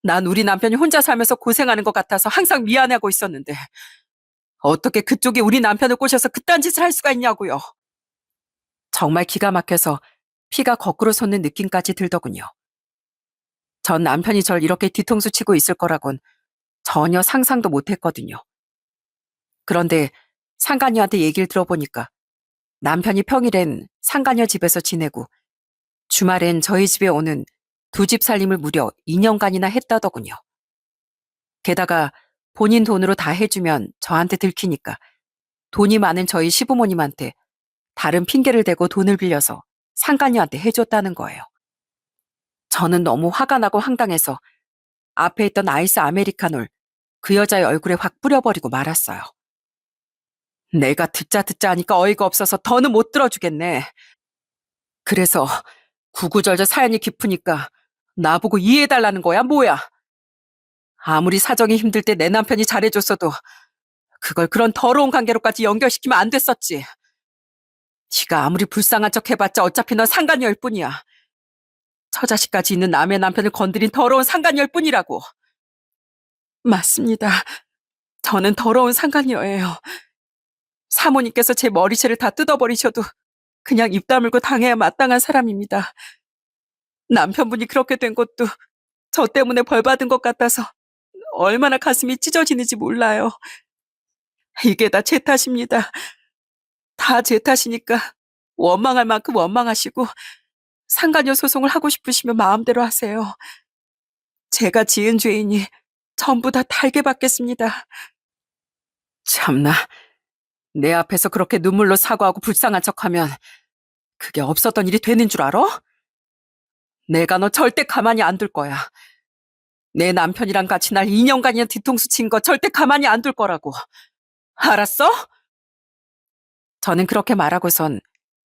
난 우리 남편이 혼자 살면서 고생하는 것 같아서 항상 미안해하고 있었는데 어떻게 그쪽이 우리 남편을 꼬셔서 그딴 짓을 할 수가 있냐고요. 정말 기가 막혀서 피가 거꾸로 솟는 느낌까지 들더군요. 전 남편이 절 이렇게 뒤통수 치고 있을 거라곤 전혀 상상도 못했거든요. 그런데 상간녀한테 얘기를 들어보니까 남편이 평일엔 상간녀 집에서 지내고 주말엔 저희 집에 오는 두 집 살림을 무려 2년간이나 했다더군요. 게다가 본인 돈으로 다 해주면 저한테 들키니까 돈이 많은 저희 시부모님한테 다른 핑계를 대고 돈을 빌려서 상간녀한테 해줬다는 거예요. 저는 너무 화가 나고 황당해서 앞에 있던 아이스 아메리카노를 그 여자의 얼굴에 확 뿌려버리고 말았어요. 내가 듣자 하니까 어이가 없어서 더는 못 들어주겠네. 그래서 구구절절 사연이 깊으니까 나보고 이해해달라는 거야, 뭐야? 아무리 사정이 힘들 때 내 남편이 잘해줬어도 그걸 그런 더러운 관계로까지 연결시키면 안 됐었지. 네가 아무리 불쌍한 척 해봤자 어차피 넌 상간녀일 뿐이야. 처자식까지 있는 남의 남편을 건드린 더러운 상간녀일 뿐이라고. 맞습니다. 저는 더러운 상간녀예요. 사모님께서 제 머리채를 다 뜯어버리셔도 그냥 입 다물고 당해야 마땅한 사람입니다. 남편분이 그렇게 된 것도 저 때문에 벌 받은 것 같아서 얼마나 가슴이 찢어지는지 몰라요. 이게 다 제 탓입니다. 다 제 탓이니까 원망할 만큼 원망하시고 상간녀 소송을 하고 싶으시면 마음대로 하세요. 제가 지은 죄이니 전부 다 달게 받겠습니다. 참나, 내 앞에서 그렇게 눈물로 사과하고 불쌍한 척하면 그게 없었던 일이 되는 줄 알아? 내가 너 절대 가만히 안 둘 거야. 내 남편이랑 같이 날 2년간이나 뒤통수 친 거 절대 가만히 안 둘 거라고. 알았어? 저는 그렇게 말하고선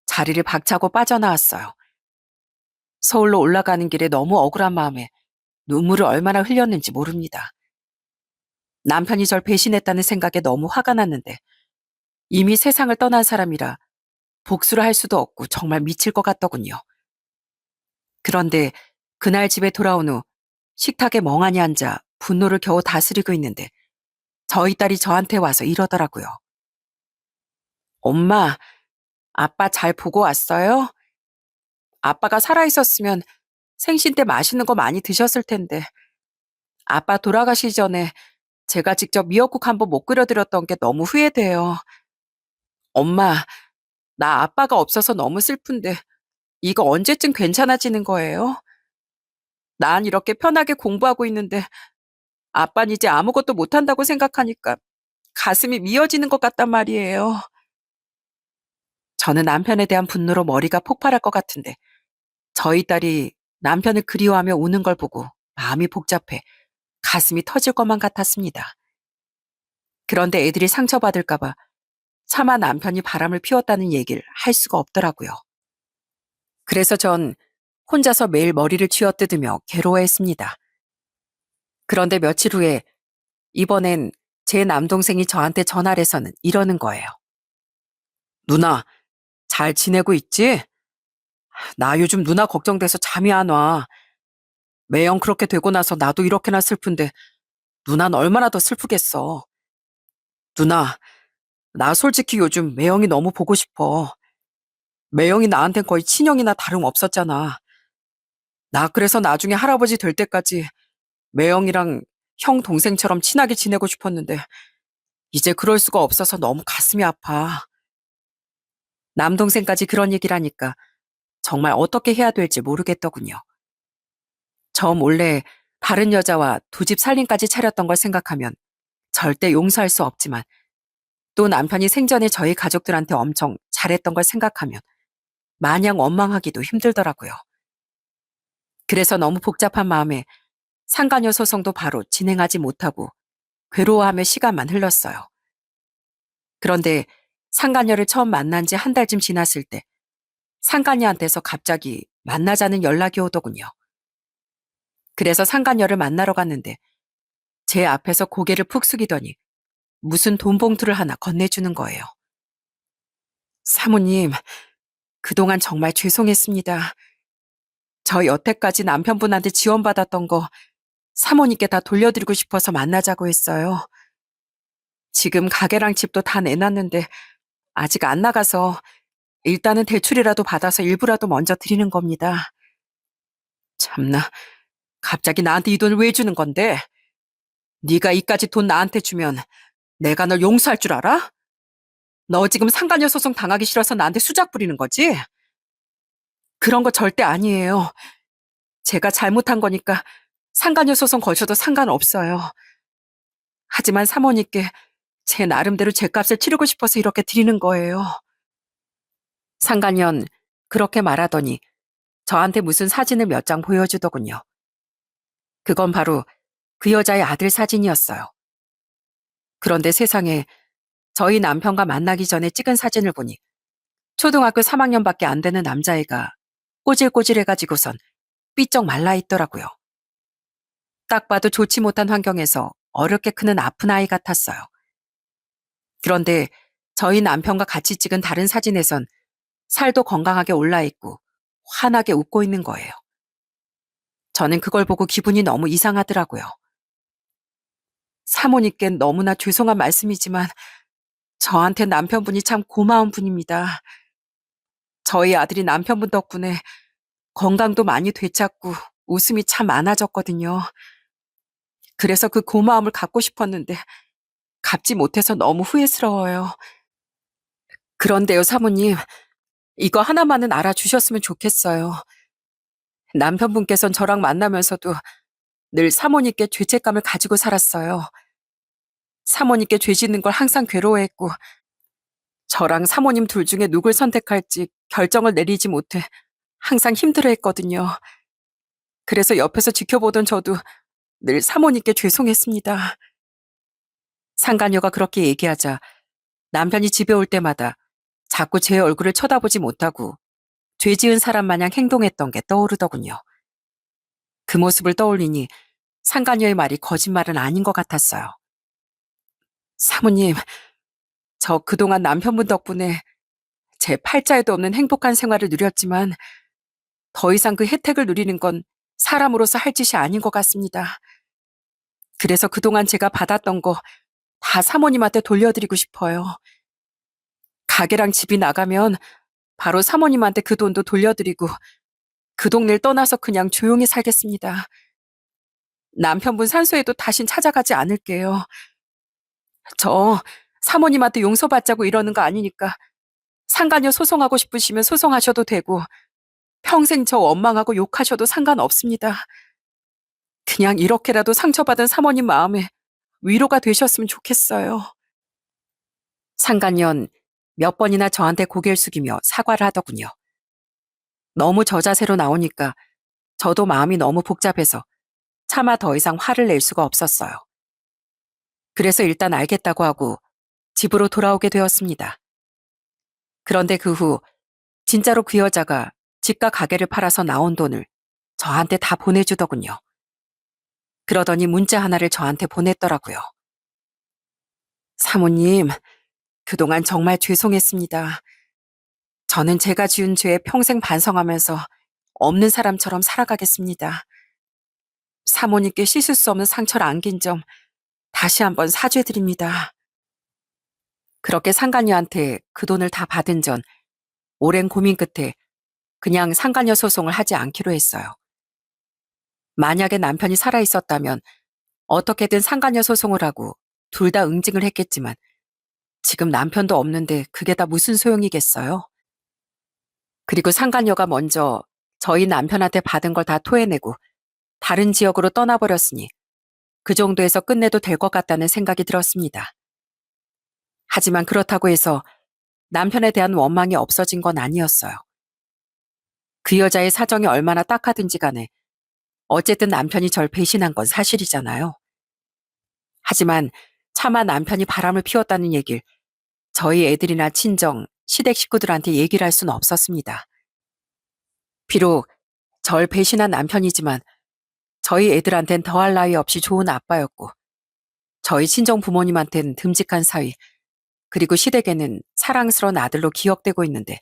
자리를 박차고 빠져나왔어요. 서울로 올라가는 길에 너무 억울한 마음에 눈물을 얼마나 흘렸는지 모릅니다. 남편이 절 배신했다는 생각에 너무 화가 났는데 이미 세상을 떠난 사람이라 복수를 할 수도 없고 정말 미칠 것 같더군요. 그런데 그날 집에 돌아온 후 식탁에 멍하니 앉아 분노를 겨우 다스리고 있는데 저희 딸이 저한테 와서 이러더라고요. 엄마, 아빠 잘 보고 왔어요? 아빠가 살아있었으면 생신 때 맛있는 거 많이 드셨을 텐데 아빠 돌아가시기 전에 제가 직접 미역국 한번 못 끓여드렸던 게 너무 후회돼요. 엄마, 나 아빠가 없어서 너무 슬픈데 이거 언제쯤 괜찮아지는 거예요? 난 이렇게 편하게 공부하고 있는데 아빠는 이제 아무것도 못한다고 생각하니까 가슴이 미어지는 것 같단 말이에요. 저는 남편에 대한 분노로 머리가 폭발할 것 같은데 저희 딸이 남편을 그리워하며 우는 걸 보고 마음이 복잡해 가슴이 터질 것만 같았습니다. 그런데 애들이 상처받을까봐 차마 남편이 바람을 피웠다는 얘기를 할 수가 없더라고요. 그래서 전 혼자서 매일 머리를 쥐어뜯으며 괴로워했습니다. 그런데 며칠 후에 이번엔 제 남동생이 저한테 전화를 해서는 이러는 거예요. 누나, 잘 지내고 있지? 나 요즘 누나 걱정돼서 잠이 안 와. 매형 그렇게 되고 나서 나도 이렇게나 슬픈데 누나는 얼마나 더 슬프겠어. 누나, 나 솔직히 요즘 매형이 너무 보고 싶어. 매형이 나한텐 거의 친형이나 다름없었잖아. 나 그래서 나중에 할아버지 될 때까지 매형이랑 형 동생처럼 친하게 지내고 싶었는데 이제 그럴 수가 없어서 너무 가슴이 아파. 남동생까지 그런 얘기를 하니까 정말 어떻게 해야 될지 모르겠더군요. 저 몰래 다른 여자와 두 집 살림까지 차렸던 걸 생각하면 절대 용서할 수 없지만 또 남편이 생전에 저희 가족들한테 엄청 잘했던 걸 생각하면 마냥 원망하기도 힘들더라고요. 그래서 너무 복잡한 마음에 상간녀 소송도 바로 진행하지 못하고 괴로워하며 시간만 흘렀어요. 그런데 상간녀를 처음 만난 지 한 달쯤 지났을 때 상간녀한테서 갑자기 만나자는 연락이 오더군요. 그래서 상간녀를 만나러 갔는데 제 앞에서 고개를 푹 숙이더니 무슨 돈 봉투를 하나 건네주는 거예요. 사모님, 그동안 정말 죄송했습니다. 저 여태까지 남편분한테 지원받았던 거 사모님께 다 돌려드리고 싶어서 만나자고 했어요. 지금 가게랑 집도 다 내놨는데 아직 안 나가서 일단은 대출이라도 받아서 일부라도 먼저 드리는 겁니다. 참나, 갑자기 나한테 이 돈을 왜 주는 건데? 네가 이까지 돈 나한테 주면 내가 널 용서할 줄 알아? 너 지금 상간녀 소송 당하기 싫어서 나한테 수작 부리는 거지? 그런 거 절대 아니에요. 제가 잘못한 거니까 상간녀 소송 거셔도 상관없어요. 하지만 사모님께 제 나름대로 죗값을 치르고 싶어서 이렇게 드리는 거예요. 상간녀는 그렇게 말하더니 저한테 무슨 사진을 몇 장 보여주더군요. 그건 바로 그 여자의 아들 사진이었어요. 그런데 세상에 저희 남편과 만나기 전에 찍은 사진을 보니 초등학교 3학년밖에 안 되는 남자애가 꼬질꼬질해가지고선 삐쩍 말라있더라고요. 딱 봐도 좋지 못한 환경에서 어렵게 크는 아픈 아이 같았어요. 그런데 저희 남편과 같이 찍은 다른 사진에선 살도 건강하게 올라있고 환하게 웃고 있는 거예요. 저는 그걸 보고 기분이 너무 이상하더라고요. 사모님께 너무나 죄송한 말씀이지만 저한테 남편분이 참 고마운 분입니다. 저희 아들이 남편분 덕분에 건강도 많이 되찾고 웃음이 참 많아졌거든요. 그래서 그 고마움을 갖고 싶었는데 갚지 못해서 너무 후회스러워요. 그런데요, 사모님, 이거 하나만은 알아주셨으면 좋겠어요. 남편분께선 저랑 만나면서도 늘 사모님께 죄책감을 가지고 살았어요. 사모님께 죄 짓는 걸 항상 괴로워했고 저랑 사모님 둘 중에 누굴 선택할지 결정을 내리지 못해 항상 힘들어했거든요. 그래서 옆에서 지켜보던 저도 늘 사모님께 죄송했습니다. 상간녀가 그렇게 얘기하자 남편이 집에 올 때마다 자꾸 제 얼굴을 쳐다보지 못하고 죄 지은 사람 마냥 행동했던 게 떠오르더군요. 그 모습을 떠올리니 상간녀의 말이 거짓말은 아닌 것 같았어요. 사모님, 저 그동안 남편분 덕분에 제 팔자에도 없는 행복한 생활을 누렸지만 더 이상 그 혜택을 누리는 건 사람으로서 할 짓이 아닌 것 같습니다. 그래서 그동안 제가 받았던 거 다 사모님한테 돌려드리고 싶어요. 가게랑 집이 나가면 바로 사모님한테 그 돈도 돌려드리고 그 동네를 떠나서 그냥 조용히 살겠습니다. 남편분 산소에도 다신 찾아가지 않을게요. 저 사모님한테 용서받자고 이러는 거 아니니까 상간녀 소송하고 싶으시면 소송하셔도 되고 평생 저 원망하고 욕하셔도 상관없습니다. 그냥 이렇게라도 상처받은 사모님 마음에 위로가 되셨으면 좋겠어요. 상간년 몇 번이나 저한테 고개를 숙이며 사과를 하더군요. 너무 저자세로 나오니까 저도 마음이 너무 복잡해서 차마 더 이상 화를 낼 수가 없었어요. 그래서 일단 알겠다고 하고 집으로 돌아오게 되었습니다. 그런데 그 후 진짜로 그 여자가 집과 가게를 팔아서 나온 돈을 저한테 다 보내주더군요. 그러더니 문자 하나를 저한테 보냈더라고요. 사모님, 그동안 정말 죄송했습니다. 저는 제가 지은 죄에 평생 반성하면서 없는 사람처럼 살아가겠습니다. 사모님께 씻을 수 없는 상처를 안긴 점 다시 한번 사죄드립니다. 그렇게 상간녀한테 그 돈을 다 받은 전 오랜 고민 끝에 그냥 상간녀 소송을 하지 않기로 했어요. 만약에 남편이 살아있었다면 어떻게든 상간녀 소송을 하고 둘 다 응징을 했겠지만 지금 남편도 없는데 그게 다 무슨 소용이겠어요? 그리고 상간녀가 먼저 저희 남편한테 받은 걸 다 토해내고 다른 지역으로 떠나버렸으니 그 정도에서 끝내도 될 것 같다는 생각이 들었습니다. 하지만 그렇다고 해서 남편에 대한 원망이 없어진 건 아니었어요. 그 여자의 사정이 얼마나 딱하든지 간에 어쨌든 남편이 절 배신한 건 사실이잖아요. 하지만 차마 남편이 바람을 피웠다는 얘길 저희 애들이나 친정, 시댁 식구들한테 얘기를 할 수는 없었습니다. 비록 절 배신한 남편이지만 저희 애들한텐 더할 나위 없이 좋은 아빠였고 저희 친정 부모님한텐 듬직한 사위, 그리고 시댁에는 사랑스러운 아들로 기억되고 있는데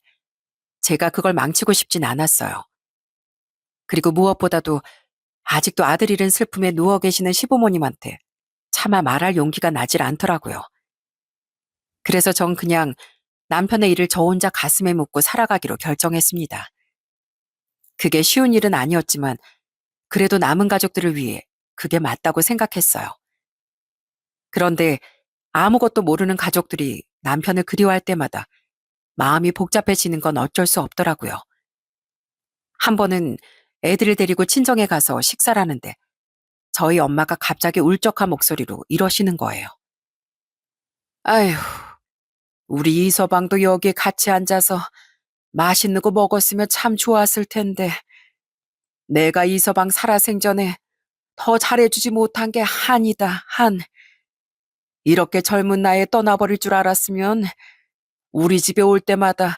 제가 그걸 망치고 싶진 않았어요. 그리고 무엇보다도 아직도 아들 잃은 슬픔에 누워 계시는 시부모님한테 차마 말할 용기가 나질 않더라고요. 그래서 전 그냥 남편의 일을 저 혼자 가슴에 묻고 살아가기로 결정했습니다. 그게 쉬운 일은 아니었지만 그래도 남은 가족들을 위해 그게 맞다고 생각했어요. 그런데 아무것도 모르는 가족들이 남편을 그리워할 때마다 마음이 복잡해지는 건 어쩔 수 없더라고요. 한 번은 애들을 데리고 친정에 가서 식사를 하는데 저희 엄마가 갑자기 울적한 목소리로 이러시는 거예요. 아휴, 우리 이서방도 여기에 같이 앉아서 맛있는 거 먹었으면 참 좋았을 텐데 내가 이서방 살아생전에 더 잘해주지 못한 게 한이다, 한. 이렇게 젊은 나이에 떠나버릴 줄 알았으면 우리 집에 올 때마다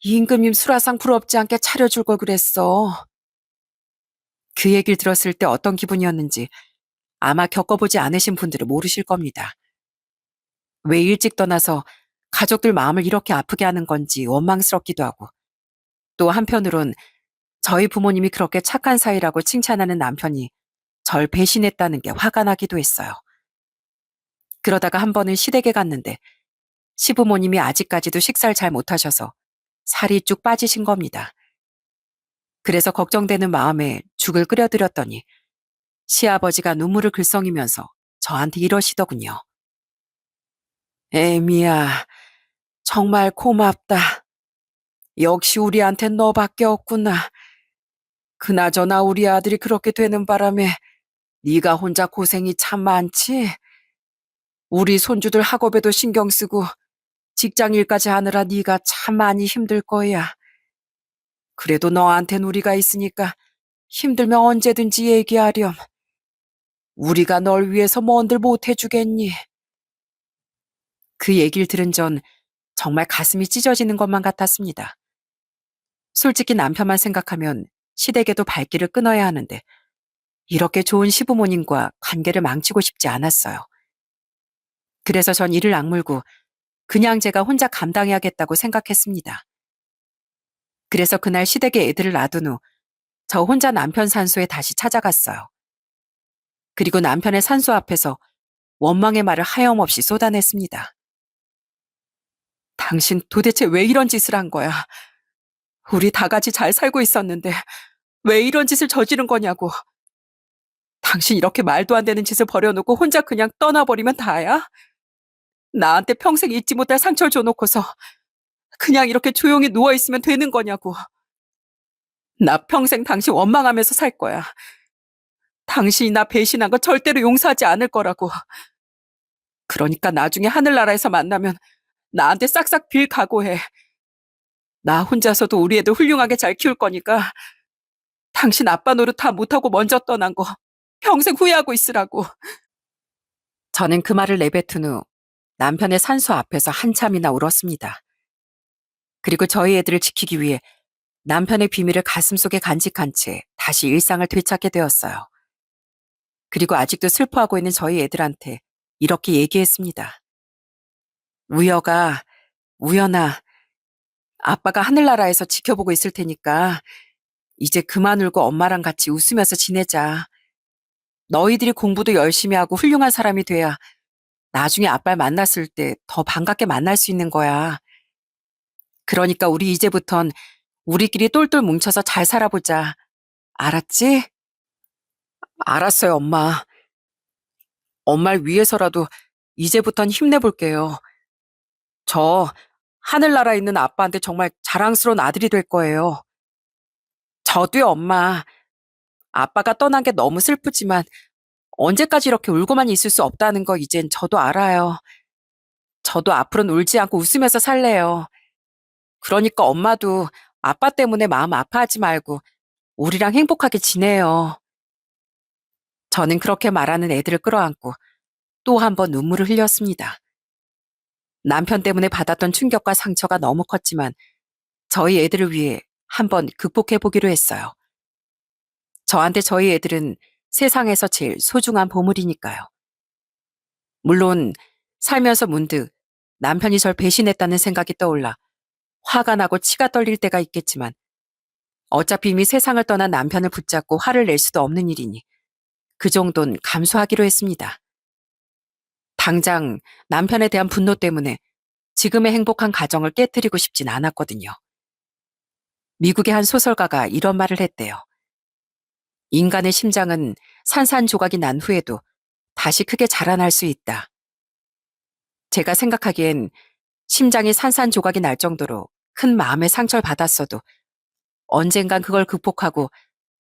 임금님 수라상 부럽지 않게 차려줄 걸 그랬어. 그 얘기를 들었을 때 어떤 기분이었는지 아마 겪어보지 않으신 분들은 모르실 겁니다. 왜 일찍 떠나서 가족들 마음을 이렇게 아프게 하는 건지 원망스럽기도 하고 또 한편으론 저희 부모님이 그렇게 착한 사이라고 칭찬하는 남편이 절 배신했다는 게 화가 나기도 했어요. 그러다가 한 번은 시댁에 갔는데 시부모님이 아직까지도 식사를 잘 못하셔서 살이 쭉 빠지신 겁니다. 그래서 걱정되는 마음에 죽을 끓여드렸더니 시아버지가 눈물을 글썽이면서 저한테 이러시더군요. 애미야, 정말 고맙다. 역시 우리한텐 너밖에 없구나. 그나저나 우리 아들이 그렇게 되는 바람에 네가 혼자 고생이 참 많지? 우리 손주들 학업에도 신경 쓰고 직장 일까지 하느라 네가 참 많이 힘들 거야. 그래도 너한텐 우리가 있으니까 힘들면 언제든지 얘기하렴. 우리가 널 위해서 뭔들 못 해주겠니? 그 얘기를 들은 전 정말 가슴이 찢어지는 것만 같았습니다. 솔직히 남편만 생각하면 시댁에도 발길을 끊어야 하는데 이렇게 좋은 시부모님과 관계를 망치고 싶지 않았어요. 그래서 전 이를 악물고 그냥 제가 혼자 감당해야겠다고 생각했습니다. 그래서 그날 시댁에 애들을 놔둔 후 저 혼자 남편 산소에 다시 찾아갔어요. 그리고 남편의 산소 앞에서 원망의 말을 하염없이 쏟아냈습니다. 당신 도대체 왜 이런 짓을 한 거야? 우리 다 같이 잘 살고 있었는데 왜 이런 짓을 저지른 거냐고. 당신 이렇게 말도 안 되는 짓을 벌여놓고 혼자 그냥 떠나버리면 다야? 나한테 평생 잊지 못할 상처를 줘놓고서 그냥 이렇게 조용히 누워있으면 되는 거냐고. 나 평생 당신 원망하면서 살 거야. 당신이 나 배신한 거 절대로 용서하지 않을 거라고. 그러니까 나중에 하늘나라에서 만나면 나한테 싹싹 빌 각오해. 나 혼자서도 우리 애들 훌륭하게 잘 키울 거니까 당신 아빠 노릇 다 못하고 먼저 떠난 거 평생 후회하고 있으라고. 저는 그 말을 내뱉은 후 남편의 산소 앞에서 한참이나 울었습니다. 그리고 저희 애들을 지키기 위해 남편의 비밀을 가슴속에 간직한 채 다시 일상을 되찾게 되었어요. 그리고 아직도 슬퍼하고 있는 저희 애들한테 이렇게 얘기했습니다. 우여가, 우연아, 아빠가 하늘나라에서 지켜보고 있을 테니까 이제 그만 울고 엄마랑 같이 웃으면서 지내자. 너희들이 공부도 열심히 하고 훌륭한 사람이 돼야 나중에 아빠를 만났을 때 더 반갑게 만날 수 있는 거야. 그러니까 우리 이제부턴 우리끼리 똘똘 뭉쳐서 잘 살아보자. 알았지? 알았어요, 엄마. 엄마를 위해서라도 이제부턴 힘내볼게요. 저 하늘나라에 있는 아빠한테 정말 자랑스러운 아들이 될 거예요. 저도요, 엄마. 아빠가 떠난 게 너무 슬프지만 언제까지 이렇게 울고만 있을 수 없다는 거 이젠 저도 알아요. 저도 앞으로는 울지 않고 웃으면서 살래요. 그러니까 엄마도 아빠 때문에 마음 아파하지 말고 우리랑 행복하게 지내요. 저는 그렇게 말하는 애들을 끌어안고 또 한 번 눈물을 흘렸습니다. 남편 때문에 받았던 충격과 상처가 너무 컸지만 저희 애들을 위해 한번 극복해 보기로 했어요. 저한테 저희 애들은 세상에서 제일 소중한 보물이니까요. 물론 살면서 문득 남편이 절 배신했다는 생각이 떠올라 화가 나고 치가 떨릴 때가 있겠지만 어차피 이미 세상을 떠난 남편을 붙잡고 화를 낼 수도 없는 일이니 그 정도는 감수하기로 했습니다. 당장 남편에 대한 분노 때문에 지금의 행복한 가정을 깨뜨리고 싶진 않았거든요. 미국의 한 소설가가 이런 말을 했대요. 인간의 심장은 산산조각이 난 후에도 다시 크게 자라날 수 있다. 제가 생각하기엔 심장이 산산조각이 날 정도로 큰 마음의 상처를 받았어도 언젠간 그걸 극복하고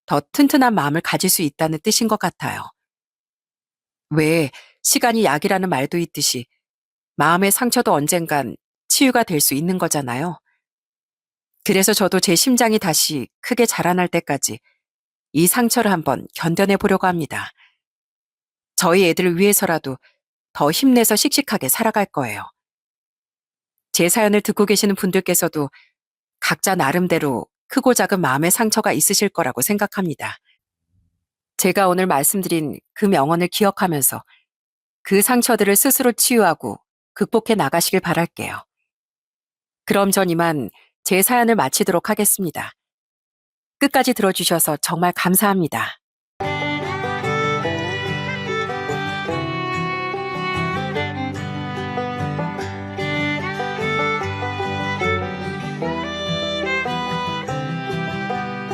더 튼튼한 마음을 가질 수 있다는 뜻인 것 같아요. 왜 시간이 약이라는 말도 있듯이 마음의 상처도 언젠간 치유가 될 수 있는 거잖아요. 그래서 저도 제 심장이 다시 크게 자라날 때까지 이 상처를 한번 견뎌내 보려고 합니다. 저희 애들을 위해서라도 더 힘내서 씩씩하게 살아갈 거예요. 제 사연을 듣고 계시는 분들께서도 각자 나름대로 크고 작은 마음의 상처가 있으실 거라고 생각합니다. 제가 오늘 말씀드린 그 명언을 기억하면서 그 상처들을 스스로 치유하고 극복해 나가시길 바랄게요. 그럼 전 이만 제 사연을 마치도록 하겠습니다. 끝까지 들어주셔서 정말 감사합니다.